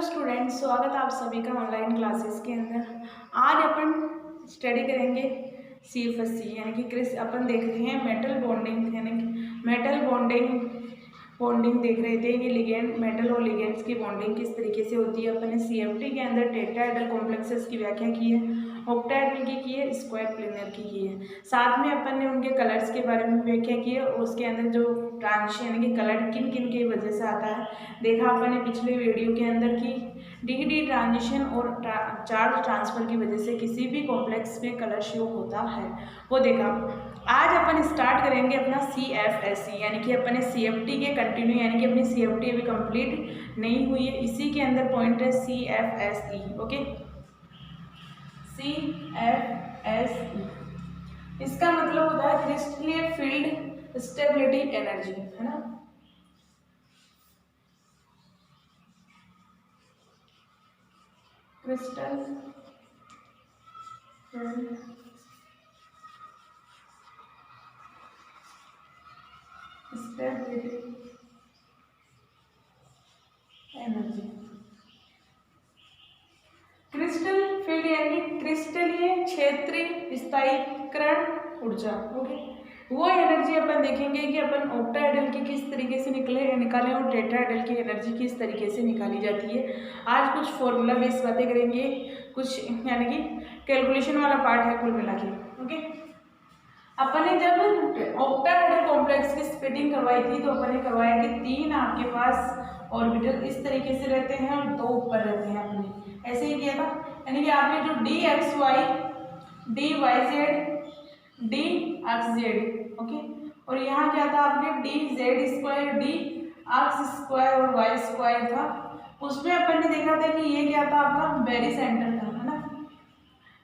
Hello students, स्वागत है आप सभी का ऑनलाइन क्लासेस के अंदर। आज अपन स्टडी करेंगे CFSC यानी कि अपन देख रहे हैं मेटल बॉन्डिंग यानी कि मेटल बॉन्डिंग देख रहे थे। ये लिगेंड मेटल और लिगेंड्स की बॉन्डिंग किस तरीके से होती है। अपन ने CFT के अंदर टेट्राहेड्रल कॉम्प्लेक्सेस की व्याख्या की है, ऑक्टाहेड्रल की है, स्क्वायर प्लेनर की है। साथ में अपन ने उनके कलर्स के बारे में व्याख्या की है और उसके अंदर जो ट्रांजिशन यानी कि कलर किन किन की वजह से आता है देखा अपन ने पिछले वीडियो के अंदर की। डी ट्रांजिशन और चार्ज ट्रांसफर की वजह से किसी भी कॉम्प्लेक्स में कलर शो होता है, वो देखा। आज अपन स्टार्ट करेंगे अपना CFSE यानी कि अपने CFT के कंटिन्यू यानी कि अपनी CFT अभी कंप्लीट नहीं हुई है, इसी के अंदर पॉइंट है CFSE। ओके, CFSE इसका मतलब होता है क्रिस्टलीय फील्ड स्टेबिलिटी एनर्जी, है ना। Crystal field stability energy. Crystal field यानी क्रिस्टलीय क्षेत्रीय स्थायीकरण ऊर्जा। ओके, वो एनर्जी अपन देखेंगे कि अपन ऑक्टाहेड्रल की किस तरीके से निकालें और टेट्राहेड्रल की एनर्जी किस तरीके से निकाली जाती है। आज कुछ फॉर्मूला बेस्ड बातें करेंगे, कुछ यानी कि कैलकुलेशन वाला पार्ट है कुल मिला के। ओके, अपन ने जब ऑक्टाहेड्रल कॉम्प्लेक्स की स्प्लिटिंग करवाई थी तो अपन ने करवाया कि 3 आपके पास ऑर्बिटल इस तरीके से रहते हैं और 2 ऊपर रहते हैं। आपने ऐसे ही किया था, यानी कि आपने जो DXY, DYZ, DXZ, ओके, और यहाँ क्या था आपने DZ², D अक्ष स्क्वायर और Y स्क्वायर था। उसमें अपन ने देखा था कि ये क्या था आपका बेरी सेंटर था, है ना।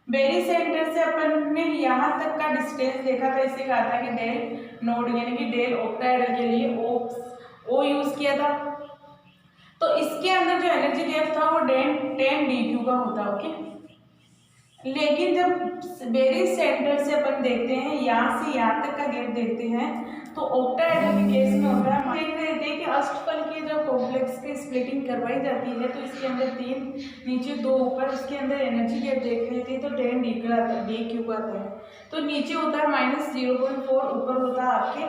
बेरी सेंटर से अपन ने यहाँ तक का डिस्टेंस देखा था, इसे कहा था कि डेल नोड यानी कि डेल ऑक्टाहेड्रल के लिए O यूज किया था। तो इसके अंदर जो एनर्जी गैप था वो 10 dQ का होता। ओके, लेकिन जब बेरी सेंटर से अपन देखते हैं यहाँ से यहाँ तक का गैप देखते हैं तो ऑक्टाहेड्रल के केस में होता है। देख रहे थे कि अष्टफल की जब कॉम्प्लेक्स की स्प्लिटिंग करवाई जाती है तो इसके अंदर 3 नीचे 2 ऊपर, इसके अंदर एनर्जी गैप देख रहे थे तो 10 dQ का आता है। तो नीचे होता है -0.4, ऊपर होता है आपके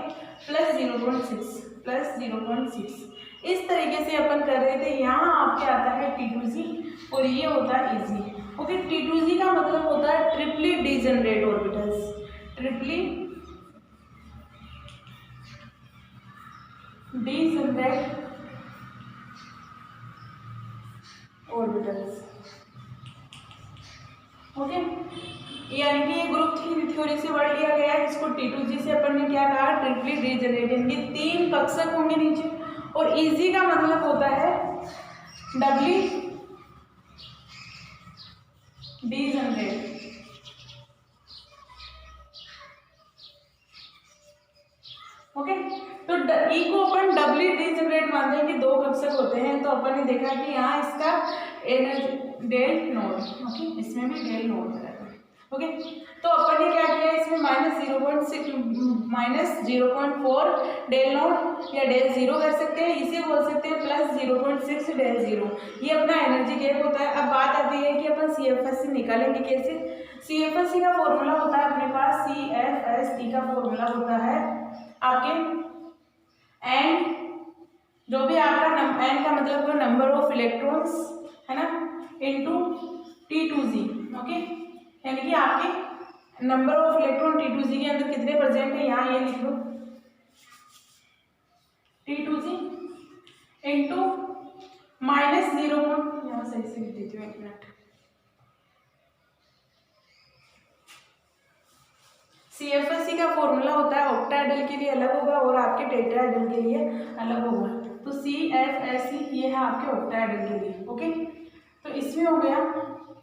+0.6। इस तरीके से अपन कर रहे थे। यहाँ आपके आता है T2G और ये होता है EG। ओके, T2G का मतलब होता है triply degenerate orbitals, triply degenerate orbitals. Okay, यानी कि ये ग्रुप थ्योरी से वर्ड लिया गया है, जिसको T2G से अपन ने क्या कहा, ट्रिपली डीजनरेट, यानी कि 3 कक्षक होंगे नीचे। और EG का मतलब होता है डबली डीजनरेट। ओके, तो E को अपन डबली डीजनरेट मानते हैं कि 2 कक्षक होते हैं। तो अपन ने देखा कि यहाँ इसका एनर्जी डेल नोड, ओके, इसमें भी डेल नोड रहता है। ओके, तो अपन ने क्या किया, इसमें -0.4 डेल नोड या डेल 0 कर सकते हैं, इसे बोल सकते हैं +0.6 डेल 0। ये अपना एनर्जी गैप होता है। अब बात आती है कि अपन CFSE निकालेंगे कैसे। CFSE का फॉर्मूला होता है अपने पास, CFSE का फॉर्मूला होता है आपके एन, जो भी आपका एन का मतलब नंबर ऑफ इलेक्ट्रॉन्स, है ना, इनटू T2G। ओके, यानी कि आपके नंबर ऑफ इलेक्ट्रॉन T2G के अंदर कितने प्रेजेंट है, यहाँ ये लिख लो T2G इनटू -0, यहाँ सही से लिख देती हूँ, 1 मिनट। CFSE का फॉर्मूला होता है ऑक्टाहेड्रल के लिए अलग होगा और आपके टेट्राहेड्रल के लिए अलग होगा। तो CFSE ये है आपके ऑक्टाहेड्रल के लिए। ओके, तो इसमें हो गया,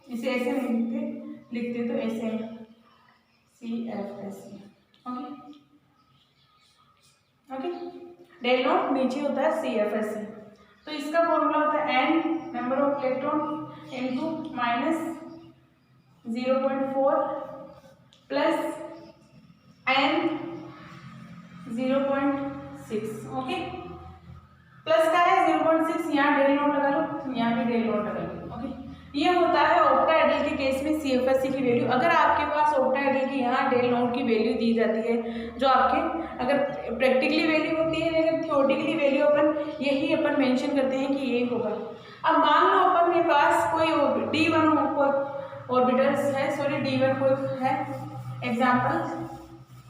इसे ऐसे नहीं लिखते तो ऐसे CFSE। Okay, okay, del nought नीचे होता है CFSE। तो इसका फॉर्मूला होता है n number of electron into -0.4 plus n 0.6। Okay, plus का है 0.6, यहाँ डेल नोट लगा लो, यहाँ भी डेल नोट लगा लो। ओके, ये होता है ऑक्टाहेड्रल के केस में CFSE की वैल्यू। अगर आपके पास ऑक्टाहेड्रल की यहाँ डेल नोट की वैल्यू दी जाती है, जो आपके अगर प्रैक्टिकली वैल्यू होती है, लेकिन थियोरेटिकली वैल्यू अपन यही अपन मेंशन करते हैं कि ये होगा। अब मान लो अपन के पास कोई D1 ऑर्बिटल्स है, सॉरी D1 कोई है, एग्जाम्पल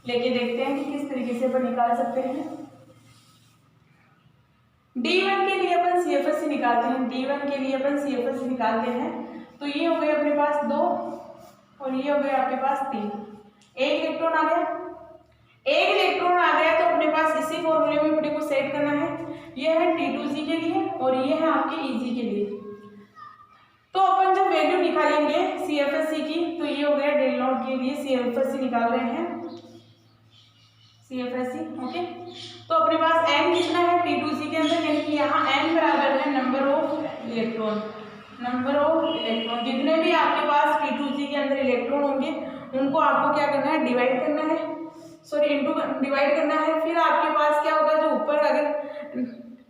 लेके देखते हैं कि किस तरीके से अपन निकाल सकते हैं। D1 के लिए अपन CFSE निकालते हैं, D1 के लिए अपन CFSE निकालते हैं, तो ये हो गए अपने पास 2 और ये हो गए आपके पास 3। एक इलेक्ट्रॉन आ गया, एक इलेक्ट्रॉन आ गया, तो अपने पास इसी फॉर्मूले में अपने को सेट करना है। ये है T2C के लिए और ये है आपके EG के लिए। तो अपन जब वैल्यू निकालेंगे CFSE की, तो ये हो गया डेल नॉट के लिए CFSE निकाल रहे हैं, CFSE। ओके, तो अपने पास n कितना है T2C के अंदर, यानी कि यहाँ n बराबर है number of electron. Number of electron, जितने भी आपके पास T2C के अंदर इलेक्ट्रॉन होंगे उनको आपको क्या करना है, डिवाइड करना है, सॉरी इनटू डिवाइड करना है। फिर आपके पास क्या होगा, जो ऊपर अगर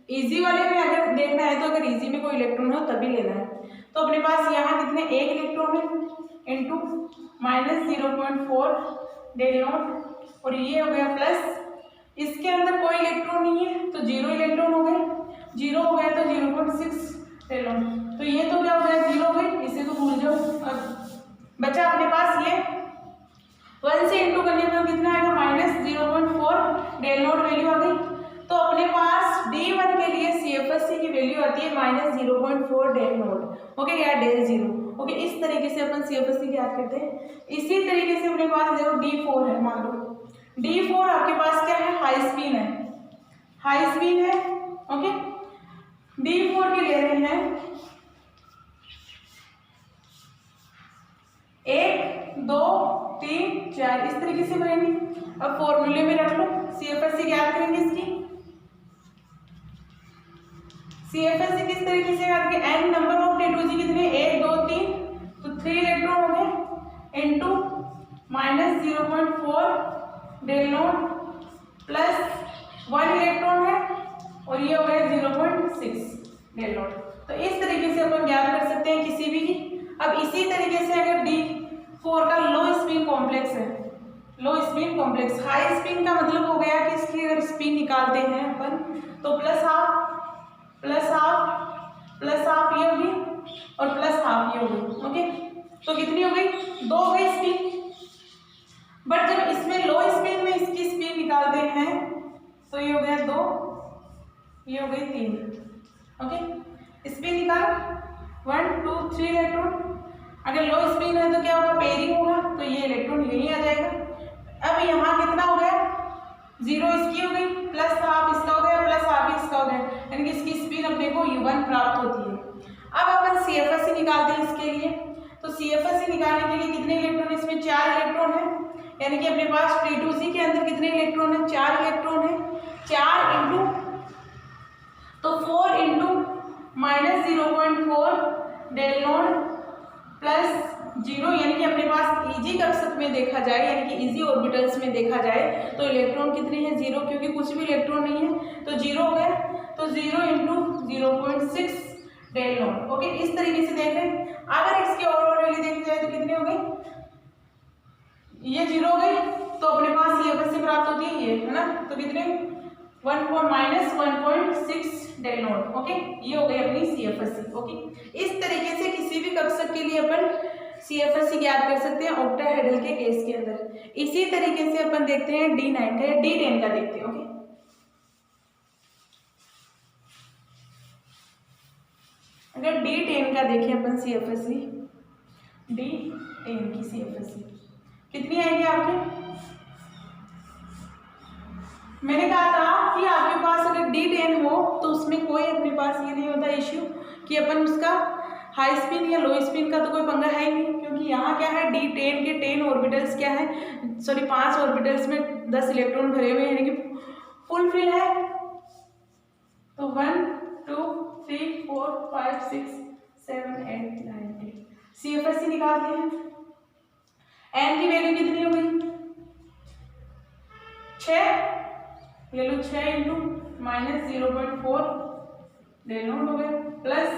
इजी वाले में अगर देखना है, तो अगर इजी में कोई इलेक्ट्रॉन हो तभी लेना है। तो अपने पास यहाँ कितने, एक इलेक्ट्रॉन है इंटू -0.4 डेल नॉट, और ये हो गया प्लस, इसके अंदर कोई इलेक्ट्रॉन नहीं है तो 0 इलेक्ट्रॉन हो गए, 0 हो गया तो 0.6 डेल नॉट, तो ये तो क्या हो गया, 0 हो गई, इसे तो भूल जाओ। अब बचा अपने पास ये 1 से इंटू करने पर कितना आएगा, -0.4 डेल नॉट वैल्यू आ गई। तो अपने पास D1 के लिए CFSE की वैल्यू आती है -0.4 डेल नॉट, ओके, या डेल 0। ओके, इस तरीके से अपन CFSE ज्ञात करते हैं। इसी तरीके से अपने पास देखो D4 है, मान लो D4 आपके पास क्या है, हाई स्पिन है, हाई स्पिन है। ओके, D4 के ले रहे हैं 1 2 3 4, इस तरीके से बनेंगे। अब फॉर्मूले में रख लो, CFSE ज्ञात करेंगे इसकी। CFSE किस तरीके से ज्ञात करेंगे, n नंबर ऑफ T2C कितने, 1 2 3, तो 3 इलेक्ट्रॉन हो गए into -0.4 del nought plus 1 electron है और ये हो गया 0.6 डेल नॉट। तो इस तरीके से अपन ज्ञात कर सकते हैं किसी भी की। अब इसी तरीके से अगर D4 का लो स्पिन कॉम्प्लेक्स है, लो स्पिन कॉम्प्लेक्स, हाई स्पिन का मतलब हो गया कि इसकी अगर स्पिन निकालते हैं अपन, तो प्लस हाफ ये होगी और प्लस हाफ ये होगी। ओके, तो कितनी हो गई, 2 हो गई स्पिन। बट जब इसमें लो स्पिन में इसकी स्पिन निकालते हैं तो ये हो गया 2, ये हो गई 3। ओके, स्पिन निकाल 1 2 3 इलेक्ट्रॉन। अगर लो स्पिन है तो क्या होगा, पेयरिंग होगा, तो ये इलेक्ट्रॉन यहीं आ जाएगा। अब यहाँ कितना हो गया, 0 इसकी हो गई, प्लस हाफ इसका हो गया, प्लस हाफ इसका हो गया, यानी कि इसकी स्पिन अपने को U1 प्राप्त होती है। अब अपन CFSE निकालते हैं इसके लिए, तो CFSE निकालने के लिए कितने इलेक्ट्रॉन, इसमें 4 इलेक्ट्रॉन है, यानी कि अपने पास T2C के अंदर कितने इलेक्ट्रॉन है, 4 इलेक्ट्रॉन है। 4 इंटू, तो 4 इंटू -0.4 डेल नॉट प्लस 0, यानी कि अपने पास EG कक्षक में देखा जाए, यानी कि EG ऑर्बिटल्स में देखा जाए तो इलेक्ट्रॉन कितने हैं, 0, क्योंकि कुछ भी इलेक्ट्रॉन नहीं है, तो 0 हो गया, तो 0 इंटू 0.6 डेल नॉट। ओके, इस तरीके से देख रहे हैं। अगर इसके ओवरऑल वैल्यू देखी जाए तो कितने हो गए, ये 0 हो गई, तो अपने पास CFSE प्राप्त होती है, ये है ना, तो कितने -1.6 डेल नॉट। ओके, ये हो गई अपनी CFSE। ओके, इस तरीके से किसी भी कक्षक के लिए अपन CFSE ज्ञात कर सकते हैं ऑक्टाहेड्रल के केस के अंदर। इसी तरीके से अपन देखते हैं D9 का या D10 का देखते हैं। ओके, अगर D10 का देखें अपन CFSE, D10 की CFSE कितनी आएगी आपके, मैंने कहा था कि आपके पास अगर D10 हो तो उसमें कोई अपने पास ये नहीं होता इश्यू कि अपन उसका हाई स्पिन या लो स्पिन का तो कोई पंगा है ही नहीं, क्योंकि यहाँ क्या है, D10 के 10 ऑर्बिटल्स क्या है, सॉरी 5 ऑर्बिटल्स में 10 इलेक्ट्रॉन भरे हुए हैं, यानी कि फुल फिल है। तो 1 2 3 4 5 6 7 8 9 10 CFSE निकालते हैं। n की वैल्यू कितनी हो गई, 6, ये लो 6 इंटू -0.4 डेल नॉट हो गया प्लस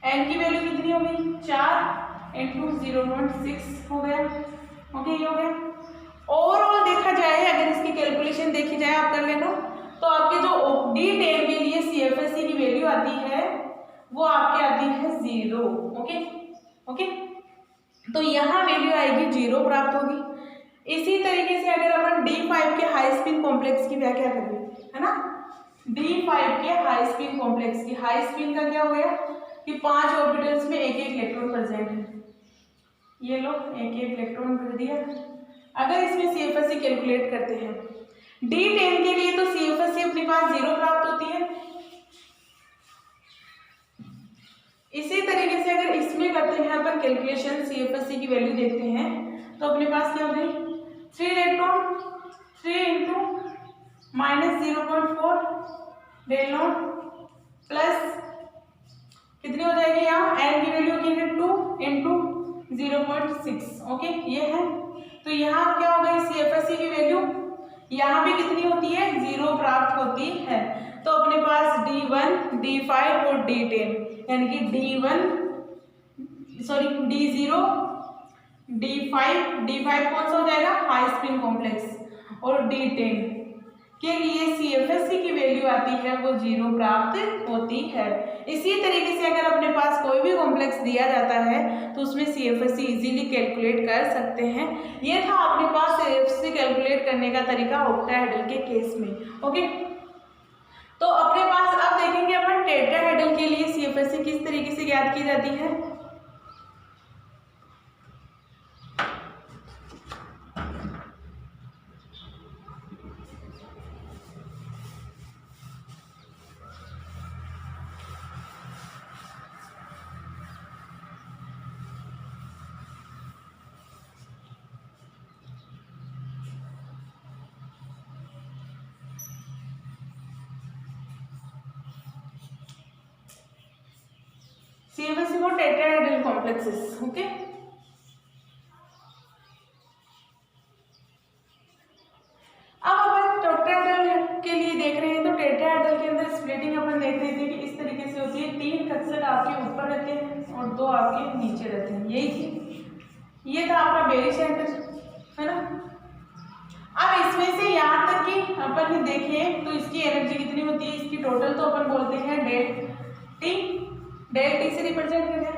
एन की वैल्यू कितनी हो गई 4 इंटू 0.6 हो गया। ओके ये हो गया। ओवरऑल देखा जाए अगर इसकी कैलकुलेशन देखी जाए आप कर लेना तो आपके जो D10 के लिए CFSE की वैल्यू आती है वो आपके आती है 0। ओके ओके तो यहाँ वैल्यू आएगी 0 प्राप्त होगी। इसी तरीके से अगर अपन D5 के हाई स्पिन कॉम्प्लेक्स की व्याख्या करें है ना, D5 के हाई स्पिन कॉम्प्लेक्स की, हाई स्पिन का क्या हो गया कि 5 ऑर्बिटल्स में एक एक इलेक्ट्रॉन प्रेजेंट है, ये लो एक एक इलेक्ट्रॉन कर दिया। अगर इसमें CFSE कैलकुलेट करते हैं D10 के लिए तो CFSE अपने पास 0 प्राप्त होती है। इसी तरीके से अगर इसमें करते हैं अपन कैलकुलेशन CFSE की वैल्यू देखते हैं तो अपने पास क्या हो गई 3 electron 3 into -0.4 del nought plus कितनी हो जाएगी यहाँ एन की वैल्यू की है 2 इंटू 0.6। ओके ये है तो यहाँ क्या हो गई CFSE की वैल्यू यहाँ भी कितनी होती है 0 प्राप्त होती है। तो अपने पास D1 D5 और D10 यानी कि D0 D5 कौन सा हो जाएगा हाई स्पिन कॉम्प्लेक्स और D10 के लिए CFSE की वैल्यू आती है वो 0 प्राप्त होती है। इसी तरीके से अगर अपने पास कोई भी कॉम्प्लेक्स दिया जाता है तो उसमें CFSE इजीली कैलकुलेट कर सकते हैं। ये था अपने पास CFSE कैलकुलेट करने का तरीका ऑक्टाहेड्रल के केस में। ओके तो अपने पास अब देखेंगे अपन टेट्राहेड्रल के लिए CFSE किस तरीके से ज्ञात की जाती है। CFSE for tetrahedral complexes। Okay अब अपन टेट्राहेड्रल के लिए देख रहे हैं तो टेट्राहेड्रल के अंदर स्प्लिटिंग अपन देख रहे थे कि इस तरीके से होती है 3 कक्षक आपके ऊपर रहते हैं और 2 आपके नीचे रहते हैं, यही थी। ये था आपका बेरी सेंटर है ना। अब इसमें से यहाँ तक कि अपन देखें तो इसकी एनर्जी कितनी होती है, इसकी टोटल तो अपन बोलते हैं डेल टी से रिप्रेजेंट कर दिया।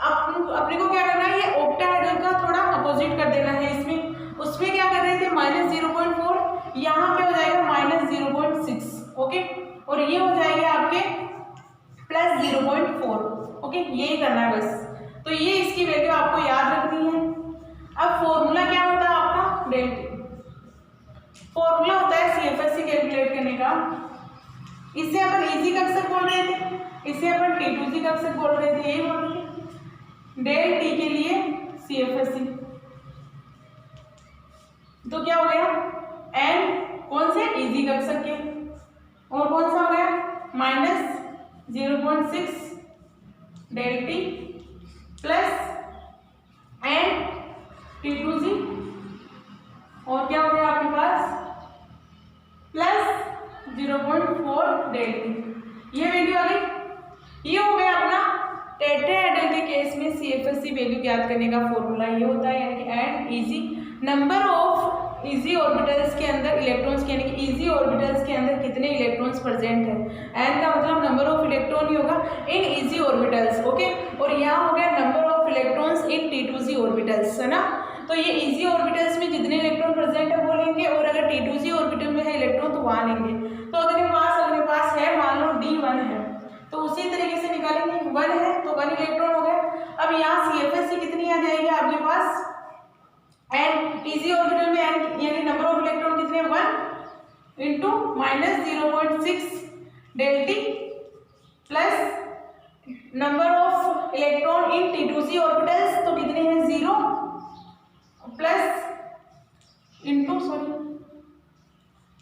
अब अपने को क्या करना है ये ऑक्टाहेड्रल का थोड़ा अपोजिट कर देना है। इसमें उसमें क्या कर रहे थे -0.4 यहाँ क्या हो जाएगा -0.6। ओके और ये हो जाएगा आपके +0.4। ओके यही करना है बस। तो ये इसकी वैल्यू आपको याद रखनी है। अब फॉर्मूला क्या होता है आपका डेल टी, फॉर्मूला होता है CFSE कैलकुलेट करने का। इसे अपन इजी कक्षक बोल रहे थे, इसे अपन T2G कक्षक बोल रहे थे, यही बोल रहे थे। डेल टी के लिए CFSE तो क्या हो गया n कौन से इजी कक्षक के और कौन सा हो गया -0.6 del t plus n T2G और क्या हो गया आपके पास +0.4 डेल टी। ये वैल्यू आ गई। ये हो गया अपना टेट्राहेड्रल के केस में CFSE वैल्यू ज्ञात करने का फॉर्मूला ये होता है यानी कि and easy number of easy orbitals के अंदर इलेक्ट्रॉन्स यानी कि इजी ऑर्बिटल्स के अंदर कितने इलेक्ट्रॉन्स प्रेजेंट है। एन का मतलब नंबर ऑफ इलेक्ट्रॉन ही होगा इन इजी ऑर्बिटल्स। ओके और यहाँ हो गया number of electrons in T2G orbitals है ना। तो ये इजी ऑर्बिटल्स में जितने इलेक्ट्रॉन प्रेजेंट है वो लेंगे और अगर T2G ऑर्बिटल में है इलेक्ट्रॉन तो वहाँ लेंगे। तो अगर पास है मान लो D1 है तो उसी तरीके से निकालेंगे 1 है तो 1 इलेक्ट्रॉन हो गया। अब यहाँ CFSE कितनी आ जाएगी आपके पास n इजी ऑर्बिटल में n यानी नंबर ऑफ इलेक्ट्रॉन कितने 1 into -0.6 del t plus number of electron in T2G orbitals तो कितने हैं 0 प्लस इंटू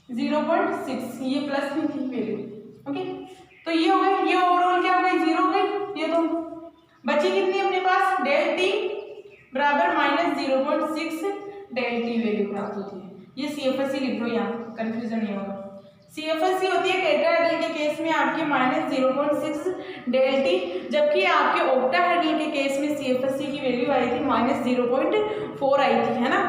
0.6 ये प्लस में थी वैल्यू। ओके तो ये हो गई, ये ओवरऑल क्या हो गई 0 हो गई। ये तो बची कितनी अपने पास डेल टी बराबर -0.6 डेल टी वैल्यू प्राप्त होती है। ये CFSE लिख लो यहाँ कंफ्यूजन नहीं होगा। CFSC होती है टेट्राहेड्रल के केस में आपकी -0.6 डेल टी, जबकि आपके ऑक्टाहेड्रल के केस में CFSC की वैल्यू आई थी -0.4 आई थी, है ना।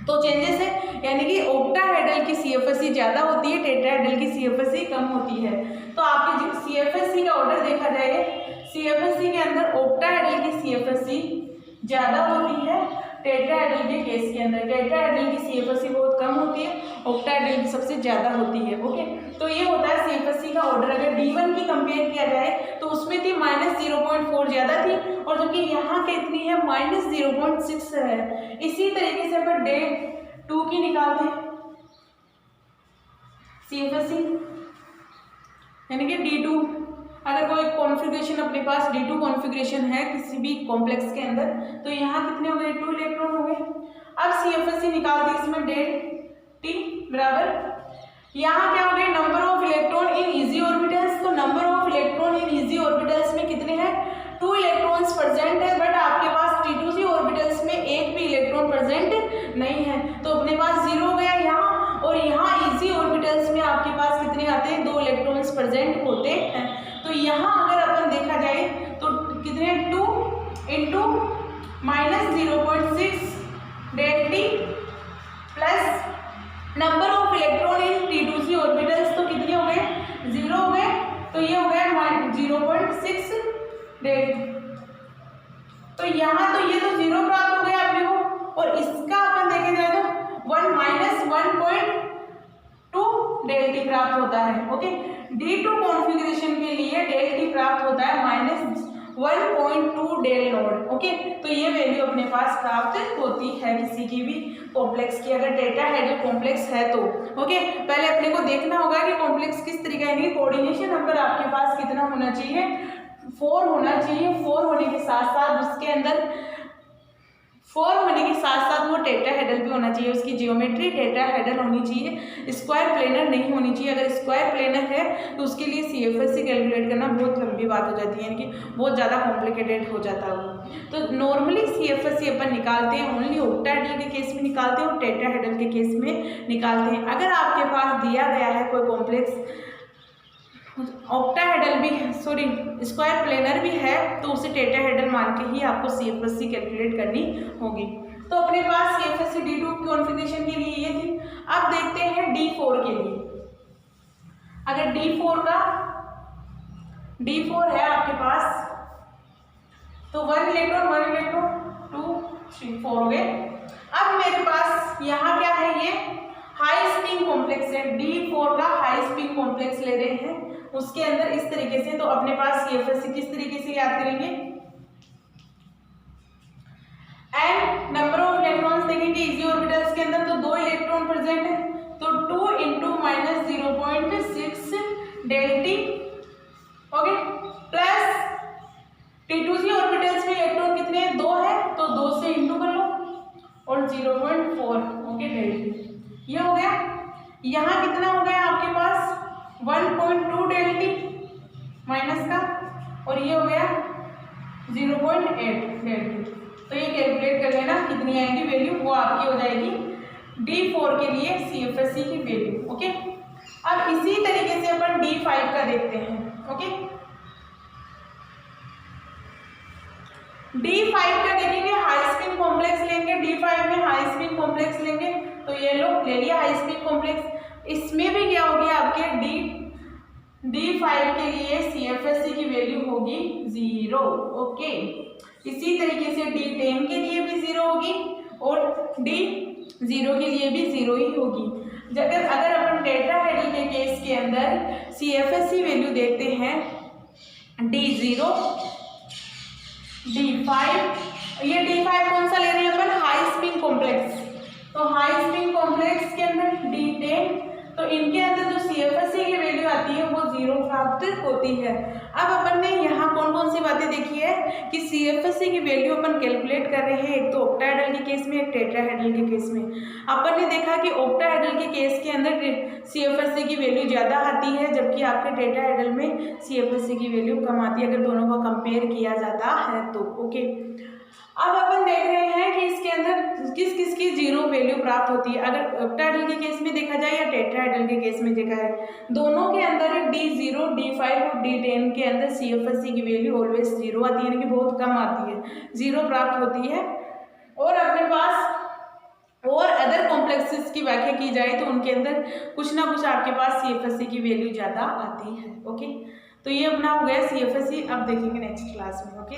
तो चेंजेस है, यानी कि ऑक्टाहेड्रल की CFSC ज़्यादा होती है, टेट्राहेड्रल की CFSC कम होती है। तो आपकी CFSC का ऑर्डर देखा जाए, CFSC के अंदर ऑक्टाहेड्रल की CFSC ज़्यादा होती है टेट्राहेड्रल के केस के अंदर। टेट्राहेड्रल की CFSC बहुत कम होती है, ऑक्टाहेड्रल की सबसे ज़्यादा होती है। ओके, तो ये होता है CFSC का ऑर्डर। अगर D1 की कंपेयर किया जाए तो उसमें थी -0.4 ज़्यादा थी, और जबकि यहाँ कितनी है -0.6 है। इसी तरीके से अपन डे 2 की निकालते हैं CFSC, यानी कि D2। अगर कोई कॉन्फ़िगरेशन अपने पास D2 कॉन्फ़िगरेशन है किसी भी कॉम्प्लेक्स के अंदर, तो यहाँ कितने हो गए 2 इलेक्ट्रॉन हो गए। अब CFSC निकालते हैं इसमें डेल टी बराबर, यहाँ क्या हो गए number of electron in e g orbitals. तो number of electron in e g orbitals में कितने हैं 2 इलेक्ट्रॉन्स प्रेजेंट है, बट आपके पास T2C ऑर्बिटल्स में एक भी इलेक्ट्रॉन प्रेजेंट नहीं है, तो अपने पास 0 हो गया यहाँ। और यहाँ इजी ऑर्बिटल्स में आपके पास कितने आते हैं 2 इलेक्ट्रॉन्स प्रेजेंट होते हैं। तो यहाँ अगर अपन देखा जाए तो कितने 2 into -0.6 del t plus number of electron in T2C orbitals, तो कितने हो गए 0 हो गए। तो ये हो गया 0.6 डेल टी। तो यहाँ तो ये तो 0 प्राप्त हो गया अपने को, और इसका अपन देखे जाए तो 1-1.2 डेल टी प्राप्त होता है। ओके, D2 कॉन्फ़िगरेशन के लिए डेल टी प्राप्त होता है -1.2 डेल नॉट। ओके, तो ये वैल्यू अपने पास प्राप्त होती है किसी की भी कॉम्प्लेक्स की, अगर टेट्राहेड्रल कॉम्प्लेक्स है तो। ओके, पहले अपने को देखना होगा कि कॉम्प्लेक्स किस तरीका है। कोऑर्डिनेशन नंबर आपके पास कितना होना चाहिए 4 होना चाहिए। 4 होने के साथ साथ उसके अंदर 4 होने के साथ साथ वो टेट्राहेड्रल भी होना चाहिए, उसकी जियोमेट्री टेट्राहेड्रल होनी चाहिए, स्क्वायर प्लेनर नहीं होनी चाहिए। अगर स्क्वायर प्लेनर है तो उसके लिए CFSC कैलकुलेट करना बहुत लंबी बात हो जाती है, यानी कि बहुत ज़्यादा कॉम्प्लिकेटेड हो जाता है वो। तो नॉर्मली CFSC अपन निकालते हैं ओनली ऑक्टाहेड्रल के केस में निकालते हैं और टेट्राहेड्रल के केस में निकालते हैं। अगर आपके पास दिया गया है कोई कॉम्प्लेक्स ऑक्टाहेड्रल भी सॉरी स्क्वायर प्लेनर भी है, तो उसे टेट्राहेड्रल मान के ही आपको CFSC कैलकुलेट करनी होगी। तो अपने पास CFSC D2 कॉन्फ़िगरेशन के लिए ये थी। अब देखते हैं D4 के लिए। अगर D4 है आपके पास, तो 1 इलेक्ट्रॉन 2 3 4 हो गए। अब मेरे पास यहाँ क्या है, ये हाई स्पिन कॉम्प्लेक्स है। D4 का हाई स्पिन कॉम्प्लेक्स ले रहे हैं, उसके अंदर इस तरीके से। तो अपने पास CFSC किस तरीके से याद करेंगे, एंड नंबर ऑफ इलेक्ट्रॉन्स देखेंगे इजी ऑर्बिटल्स के अंदर, तो 2 इलेक्ट्रॉन प्रेजेंट है, तो 2 into -0.6 del t. Okay, plus T2C orbitals में इलेक्ट्रॉन कितने हैं 2 है, तो 2 से इंटू कर लो और 0.4 ओके डेल टी। ये हो गया। यहाँ कितना हो गया आपके पास 1.2 डेल टी माइनस का, और ये हो गया 0.8 डेल टी। तो ये कैलकुलेट कर लेना कितनी आएगी वैल्यू, वो आपकी हो जाएगी D4 के लिए CFSC की वैल्यू। ओके, अब इसी तरीके से अपन D5 का देखते हैं। ओके, D5 का देखेंगे, हाई स्पिन कॉम्प्लेक्स लेंगे। D5 में हाई स्पिन कॉम्प्लेक्स लेंगे, तो ये लो ले लिया हाई स्पिन कॉम्प्लेक्स। इसमें भी क्या होगी आपके D5 के लिए CFSC की वैल्यू होगी 0। ओके, इसी तरीके से D10 के लिए भी 0 होगी और D0 के लिए भी 0 ही होगी। अगर अपन टेट्राहेड्रल के केस के अंदर CFSC वैल्यू देखते हैं D0 D5, ये D5 कौन सा ले रहे हैं अपन हाई स्पिन कॉम्प्लेक्स, तो हाई स्पिन कॉम्प्लेक्स के अंदर D10, तो इनके अंदर जो CFSC की वैल्यू आती है वो 0 प्राप्त होती है। अब अपन ने यहाँ कौन कौन सी बातें देखी है कि CFSC की वैल्यू अपन कैलकुलेट कर रहे हैं, एक तो ऑक्टाहेड्रल के केस में, एक टेट्राहेड्रल के केस में। अपन ने देखा कि ऑक्टाहेड्रल के केस के अंदर CFSC की वैल्यू ज़्यादा आती है, जबकि आपके टेट्राहेड्रल में CFSC की वैल्यू कम आती है, अगर दोनों का कंपेयर किया जाता है तो। ओके, अब अपन देख रहे हैं कि इसके अंदर किस किस की 0 वैल्यू प्राप्त होती है। अगर ऑक्टाहेड्रल के केस में देखा जाए या टेट्राहेड्रल के केस में देखा है, दोनों के अंदर D0, D5 और D10 के अंदर CFSE की वैल्यू ऑलवेज 0 आती है, यानी कि बहुत कम आती है, 0 प्राप्त होती है। और अपने पास और अदर कॉम्प्लेक्सेस की व्याख्या की जाए तो उनके अंदर कुछ ना कुछ आपके पास CFSE की वैल्यू ज़्यादा आती है। ओके, तो ये अपना हो गया CFSE। अब देखेंगे नेक्स्ट क्लास में। ओके।